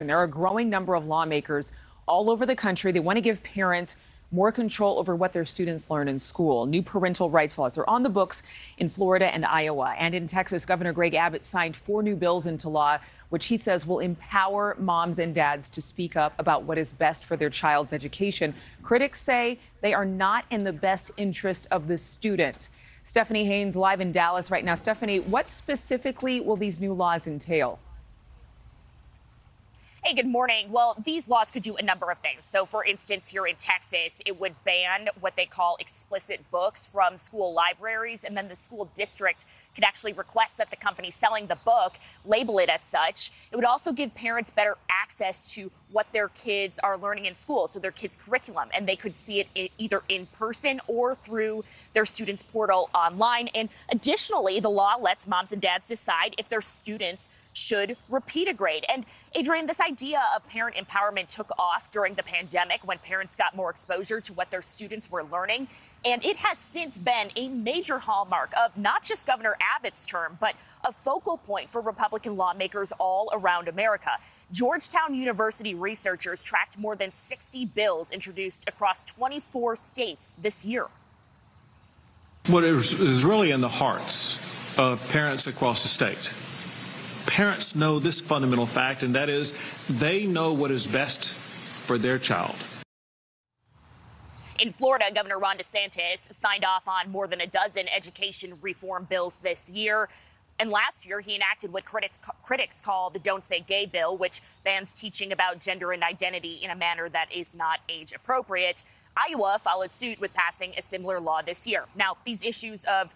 There are a growing number of lawmakers all over the country. They want to give parents more control over what their students learn in school. New parental rights laws are on the books in Florida and Iowa. And in Texas, Governor Greg Abbott signed 4 new bills into law, which he says will empower moms and dads to speak up about what is best for their child's education. Critics say they are not in the best interest of the student. Stephanie Haynes live in Dallas right now. Stephanie, what specifically will these new laws entail? Hey, good morning. Well, these laws could do a number of things. So, for instance, here in Texas, it would ban what they call explicit books from school libraries, and then the school district could actually request that the company selling the book label it as such. It would also give parents better access to what their kids are learning in school, so their kids' curriculum, and they could see it either in person or through their students' portal online. And additionally, the law lets moms and dads decide if their students should repeat a grade. And Adrienne, this idea of parent empowerment took off during the pandemic when parents got more exposure to what their students were learning. And it has since been a major hallmark of not just Governor Abbott's term, but a focal point for Republican lawmakers all around America. Georgetown University researchers tracked more than 60 bills introduced across 24 states this year. What is really in the hearts of parents across the state. Parents know this fundamental fact, and that is they know what is best for their child. In Florida, Governor Ron DeSantis signed off on more than a dozen education reform bills this year. And last year, he enacted what critics call the Don't Say Gay bill, which bans teaching about gender and identity in a manner that is not age appropriate. Iowa followed suit with passing a similar law this year. Now, these issues of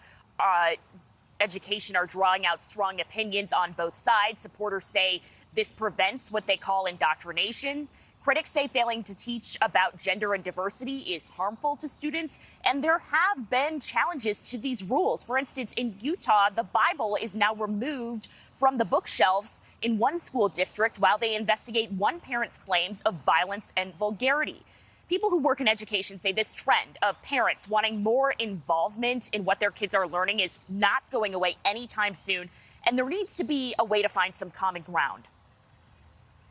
education are drawing out strong opinions on both sides. Supporters say this prevents what they call indoctrination. Critics say failing to teach about gender and diversity is harmful to students, and there have been challenges to these rules. For instance, in Utah, the Bible is now removed from the bookshelves in one school district while they investigate one parent's claims of violence and vulgarity. People who work in education say this trend of parents wanting more involvement in what their kids are learning is not going away anytime soon, and there needs to be a way to find some common ground.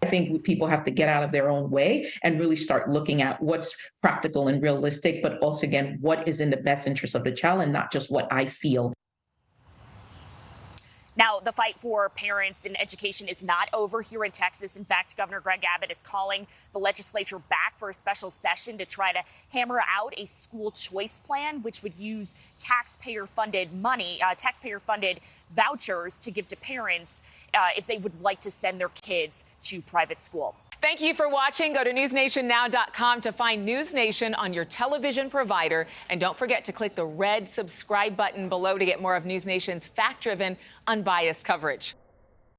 I think people have to get out of their own way and really start looking at what's practical and realistic, but also, again, what is in the best interest of the child and not just what I feel. Now, the fight for parents in education is not over here in Texas. In fact, Governor Greg Abbott is calling the legislature back for a special session to try to hammer out a school choice plan, which would use taxpayer-funded money, taxpayer-funded vouchers to give to parents if they would like to send their kids to private school. Thank you for watching. Go to newsnationnow.com to find NewsNation on your television provider. And don't forget to click the red subscribe button below to get more of NewsNation's fact-driven, unbiased coverage.